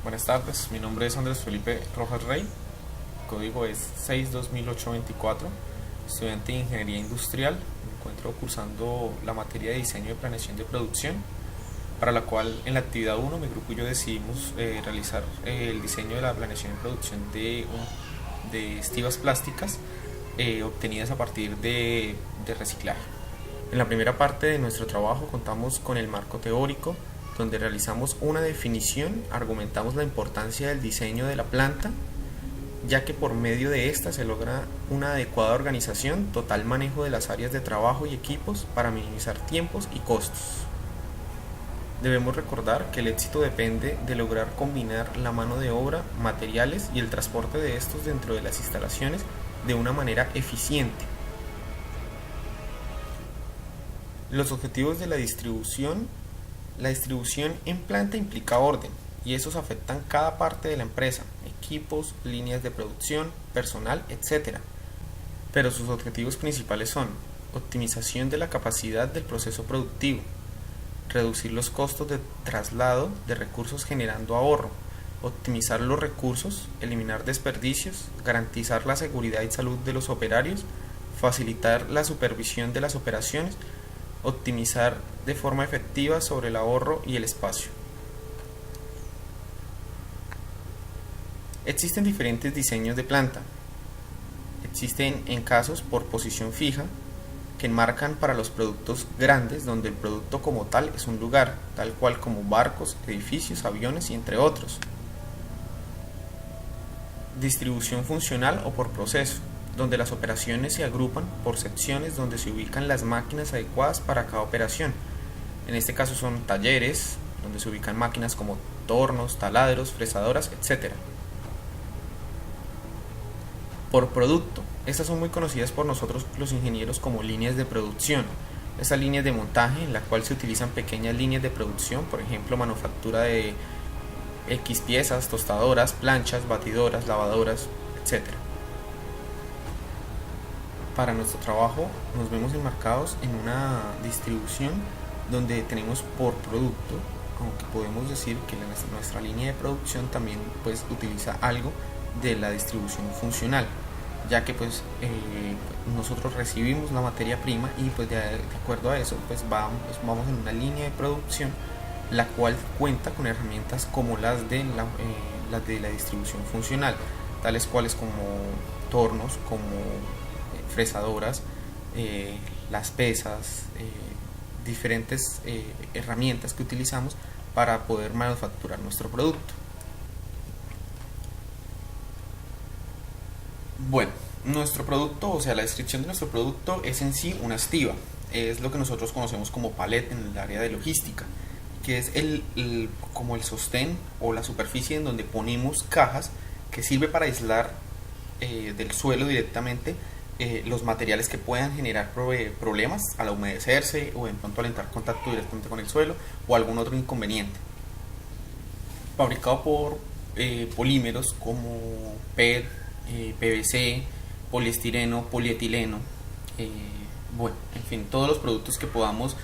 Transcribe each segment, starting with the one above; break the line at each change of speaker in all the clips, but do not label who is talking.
Buenas tardes, mi nombre es Andrés Felipe Rojas Rey, el código es 62824, estudiante de Ingeniería Industrial. Me encuentro cursando la materia de Diseño y Planeación de Producción, para la cual en la actividad 1 mi grupo y yo decidimos realizar el diseño de la planeación y producción de estivas plásticas obtenidas a partir de reciclaje. En la primera parte de nuestro trabajo contamos con el marco teórico, donde realizamos una definición, argumentamos la importancia del diseño de la planta, ya que por medio de esta se logra una adecuada organización, total manejo de las áreas de trabajo y equipos para minimizar tiempos y costos. Debemos recordar que el éxito depende de lograr combinar la mano de obra, materiales y el transporte de estos dentro de las instalaciones de una manera eficiente. Los objetivos de la distribución en planta implica orden, y esos afectan cada parte de la empresa, equipos, líneas de producción, personal, etc. Pero sus objetivos principales son optimización de la capacidad del proceso productivo, reducir los costos de traslado de recursos generando ahorro, optimizar los recursos, eliminar desperdicios, garantizar la seguridad y salud de los operarios, facilitar la supervisión de las operaciones, optimizar de forma efectiva sobre el ahorro y el espacio. Existen diferentes diseños de planta. Existen en casos por posición fija, que enmarcan para los productos grandes, donde el producto como tal es un lugar, tal cual como barcos, edificios, aviones y entre otros. Distribución funcional o por proceso, donde las operaciones se agrupan por secciones donde se ubican las máquinas adecuadas para cada operación. En este caso son talleres, donde se ubican máquinas como tornos, taladros, fresadoras, etc. Por producto, estas son muy conocidas por nosotros los ingenieros como líneas de producción. Estas líneas de montaje en la cual se utilizan pequeñas líneas de producción, por ejemplo manufactura de X piezas, tostadoras, planchas, batidoras, lavadoras, etc. Para nuestro trabajo nos vemos enmarcados en una distribución donde tenemos por producto, aunque podemos decir que nuestra línea de producción también pues utiliza algo de la distribución funcional, ya que nosotros recibimos la materia prima y pues de acuerdo a eso vamos en una línea de producción la cual cuenta con herramientas como las de la distribución funcional, tales cuales como tornos, como fresadoras, las pesas, diferentes herramientas que utilizamos para poder manufacturar nuestro producto. Bueno, nuestro producto, o sea, la descripción de nuestro producto es en sí una estiva, es lo que nosotros conocemos como pallet en el área de logística, que es como el sostén o la superficie en donde ponemos cajas que sirve para aislar del suelo directamente los materiales que puedan generar problemas al humedecerse o de pronto al entrar en contacto directamente con el suelo o algún otro inconveniente. Fabricado por polímeros como PET, PVC, poliestireno, polietileno, en fin, todos los productos que podamos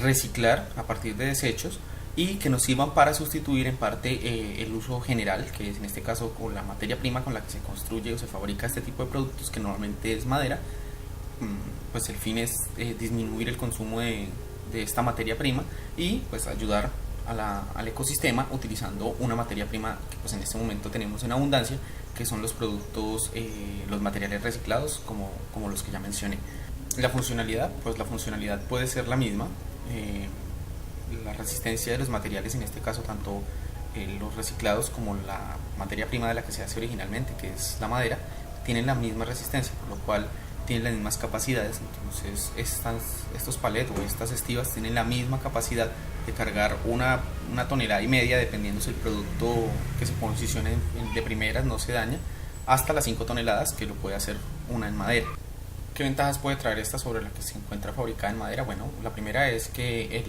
reciclar a partir de desechos y que nos sirvan para sustituir en parte el uso general, que es en este caso con la materia prima con la que se construye o se fabrica este tipo de productos, que normalmente es madera. Pues el fin es disminuir el consumo de esta materia prima y pues ayudar al ecosistema utilizando una materia prima que pues en este momento tenemos en abundancia, que son los productos, los materiales reciclados como los que ya mencioné. La funcionalidad puede ser la misma. La resistencia de los materiales, en este caso tanto los reciclados como la materia prima de la que se hace originalmente, que es la madera, tienen la misma resistencia, por lo cual tienen las mismas capacidades. Entonces estos palets o estas estivas tienen la misma capacidad de cargar una tonelada y media, dependiendo si el producto que se posicione de primeras no se daña, hasta las 5 toneladas que lo puede hacer una en madera. ¿Qué ventajas puede traer esta sobre la que se encuentra fabricada en madera? Bueno, la primera es que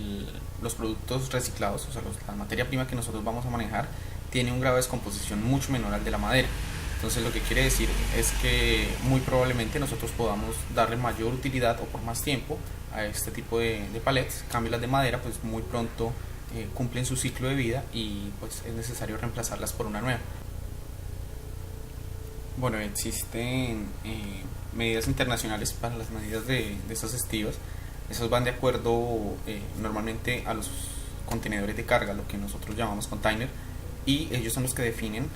los productos reciclados, o sea, la materia prima que nosotros vamos a manejar, tiene un grado de descomposición mucho menor al de la madera. Entonces lo que quiere decir es que muy probablemente nosotros podamos darle mayor utilidad o por más tiempo a este tipo de palets. En cambio las de madera pues muy pronto cumplen su ciclo de vida y pues es necesario reemplazarlas por una nueva. Bueno, existen medidas internacionales para las medidas de estas estivas. Esos van de acuerdo normalmente a los contenedores de carga, lo que nosotros llamamos container, y ellos son los que definen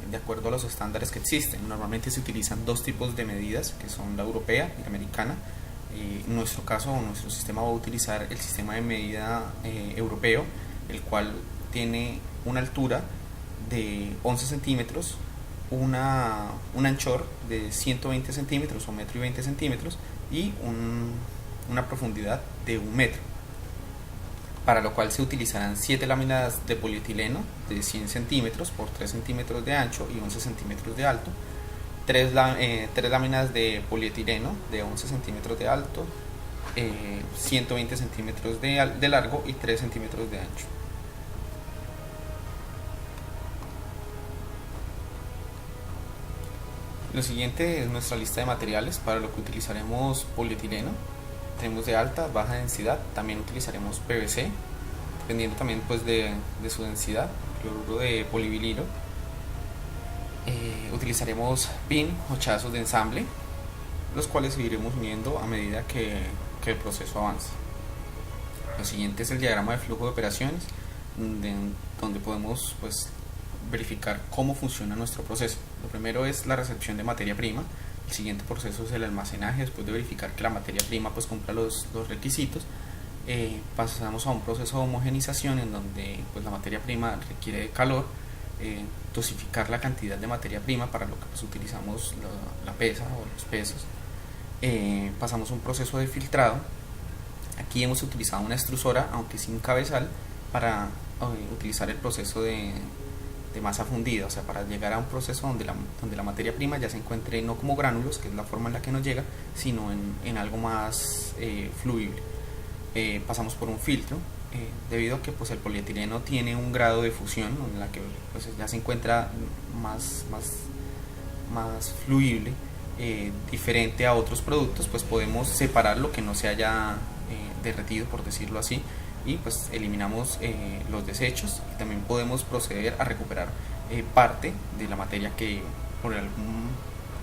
de acuerdo a los estándares que existen. Normalmente se utilizan dos tipos de medidas, que son la europea y la americana. En nuestro caso, nuestro sistema va a utilizar el sistema de medida europeo, el cual tiene una altura de 11 centímetros, un anchor de 120 centímetros o 1,20 centímetros y una profundidad de 1 metro, para lo cual se utilizarán 7 láminas de polietileno de 100 centímetros por 3 centímetros de ancho y 11 centímetros de alto, 3 láminas de polietileno de 11 centímetros de alto, 120 centímetros de largo y 3 centímetros de ancho. Lo siguiente es nuestra lista de materiales, para lo que utilizaremos polietileno. Tenemos de alta, baja densidad, también utilizaremos PVC, dependiendo también pues de su densidad, cloruro de polivinilo. Utilizaremos pin o chazos de ensamble, los cuales iremos uniendo a medida que el proceso avance. Lo siguiente es el diagrama de flujo de operaciones, donde podemos pues verificar cómo funciona nuestro proceso. Lo primero es la recepción de materia prima. El siguiente proceso es el almacenaje. Después de verificar que la materia prima pues cumpla los requisitos, pasamos a un proceso de homogenización, en donde pues la materia prima requiere de calor, dosificar la cantidad de materia prima, para lo que pues utilizamos la pesa o los pesos. Pasamos a un proceso de filtrado. Aquí hemos utilizado una extrusora, aunque sin cabezal, para utilizar el proceso de masa fundida, o sea, para llegar a un proceso donde la materia prima ya se encuentre no como gránulos, que es la forma en la que nos llega, sino en algo más fluible. Pasamos por un filtro, debido a que pues el polietileno tiene un grado de fusión en la que pues ya se encuentra más fluible, diferente a otros productos, pues podemos separar lo que no se haya derretido, por decirlo así, y pues eliminamos los desechos, y también podemos proceder a recuperar parte de la materia que por algún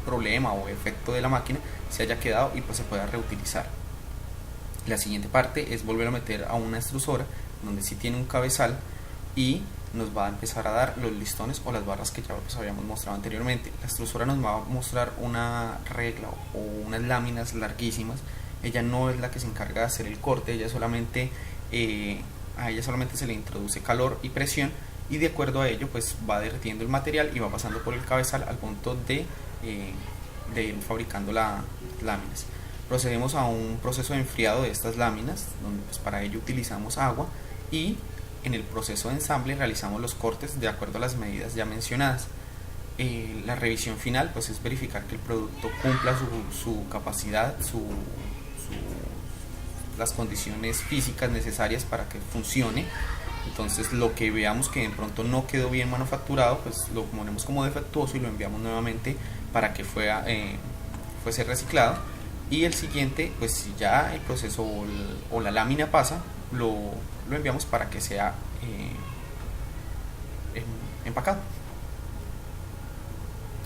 problema o efecto de la máquina se haya quedado y pues se pueda reutilizar. La siguiente parte es volver a meter a una extrusora, donde sí tiene un cabezal, y nos va a empezar a dar los listones o las barras que ya pues habíamos mostrado anteriormente. La extrusora nos va a mostrar una regla o unas láminas larguísimas. Ella no es la que se encarga de hacer el corte, a ella solamente se le introduce calor y presión, y de acuerdo a ello pues va derritiendo el material y va pasando por el cabezal al punto de ir fabricando las láminas. Procedemos a un proceso de enfriado de estas láminas, donde pues para ello utilizamos agua, y en el proceso de ensamble realizamos los cortes de acuerdo a las medidas ya mencionadas. La revisión final pues es verificar que el producto cumpla su capacidad, las condiciones físicas necesarias para que funcione. Entonces lo que veamos que de pronto no quedó bien manufacturado, pues lo ponemos como defectuoso y lo enviamos nuevamente para que fuese reciclado. Y el siguiente, pues si ya el proceso o la lámina pasa, lo enviamos para que sea empacado.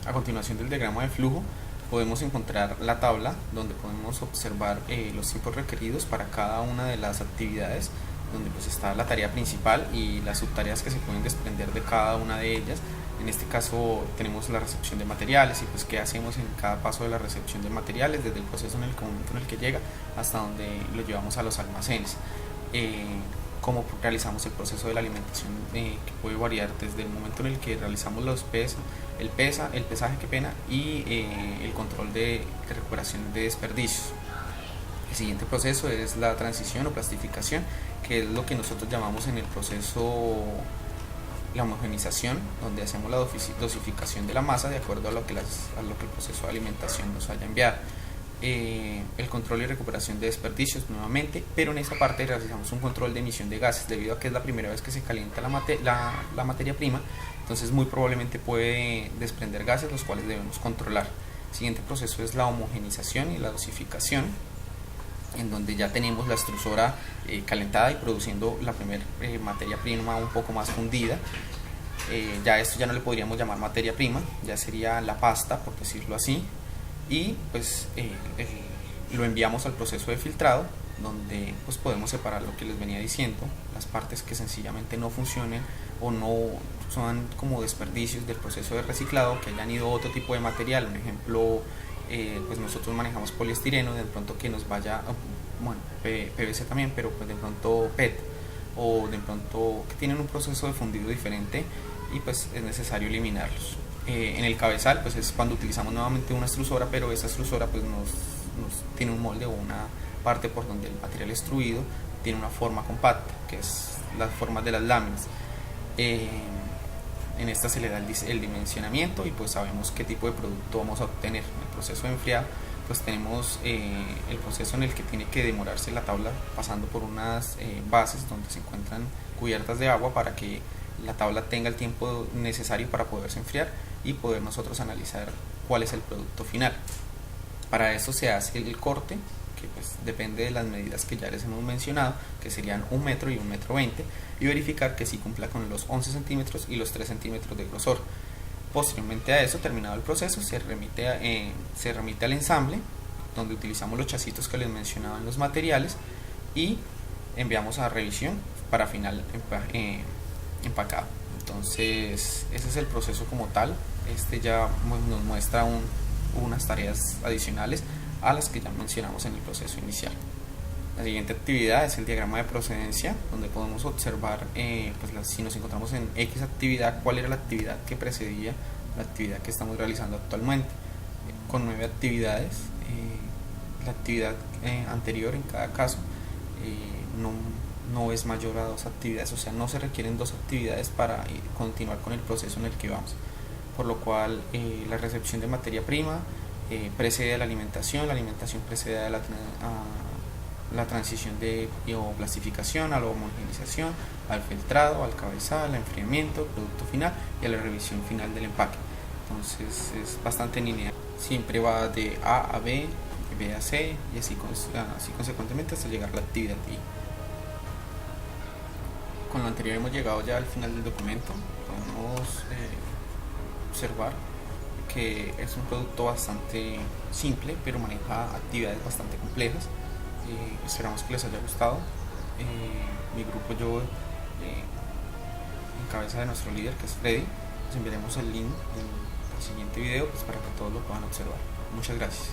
A continuación del diagrama de flujo podemos encontrar la tabla, donde podemos observar los tiempos requeridos para cada una de las actividades, donde pues está la tarea principal y las subtareas que se pueden desprender de cada una de ellas. En este caso tenemos la recepción de materiales, y pues qué hacemos en cada paso de la recepción de materiales, desde el proceso en el momento en el que llega hasta donde lo llevamos a los almacenes. Cómo realizamos el proceso de la alimentación, que puede variar desde el momento en el que realizamos el pesaje y el control de recuperación de desperdicios. El siguiente proceso es la transición o plastificación, que es lo que nosotros llamamos en el proceso la homogenización, donde hacemos la dosificación de la masa de acuerdo a lo que el proceso de alimentación nos haya enviado. El control y recuperación de desperdicios nuevamente, pero en esta parte realizamos un control de emisión de gases, debido a que es la primera vez que se calienta la materia prima, entonces muy probablemente puede desprender gases, los cuales debemos controlar. El siguiente proceso es la homogenización y la dosificación. en donde ya tenemos la extrusora calentada y produciendo la primera materia prima un poco más fundida. Ya esto ya no le podríamos llamar materia prima, ya sería la pasta, por decirlo así, y pues lo enviamos al proceso de filtrado, donde pues podemos separar lo que les venía diciendo, las partes que sencillamente no funcionen o no son como desperdicios del proceso de reciclado, que hayan ido a otro tipo de material. Un ejemplo, pues nosotros manejamos poliestireno, de pronto que nos vaya, bueno, PVC también, pero pues de pronto PET, o de pronto que tienen un proceso de fundido diferente y pues es necesario eliminarlos. En el cabezal pues es cuando utilizamos nuevamente una extrusora, pero esa extrusora pues nos tiene un molde o una parte por donde el material extruido tiene una forma compacta, que es las formas de las láminas. En esta se le da el dimensionamiento y pues sabemos qué tipo de producto vamos a obtener. En el proceso de enfriado pues tenemos el proceso en el que tiene que demorarse la tabla pasando por unas bases donde se encuentran cubiertas de agua para que la tabla tenga el tiempo necesario para poderse enfriar y poder nosotros analizar cuál es el producto final. Para eso se hace el corte, que pues depende de las medidas que ya les hemos mencionado, que serían 1 metro y 1,20 metros, y verificar que sí cumpla con los 11 centímetros y los 3 centímetros de grosor. Posteriormente a eso, terminado el proceso, se remite al ensamble, donde utilizamos los chacitos que les mencionaba en los materiales, y enviamos a revisión para final empacado. Entonces ese es el proceso como tal. Este ya nos muestra unas tareas adicionales a las que ya mencionamos en el proceso inicial. La siguiente actividad es el diagrama de procedencia, donde podemos observar pues si nos encontramos en X actividad, cuál era la actividad que precedía la actividad que estamos realizando actualmente. Con 9 actividades, la actividad anterior en cada caso no es mayor a 2 actividades, o sea, no se requieren 2 actividades para continuar con el proceso en el que vamos, por lo cual la recepción de materia prima precede a la alimentación precede a la transición de bioplastificación, a la homogeneización, al filtrado, al cabezal, al enfriamiento, producto final y a la revisión final del empaque. Entonces es bastante lineal, siempre va de A a B, de B a C y así consecuentemente hasta llegar a la actividad I. Con lo anterior hemos llegado ya al final del documento. Podemos observar que es un producto bastante simple, pero maneja actividades bastante complejas. Esperamos que les haya gustado. Mi grupo, yo en cabeza de nuestro líder, que es Freddy, les enviaremos el link en el siguiente video pues, para que todos lo puedan observar. Muchas gracias.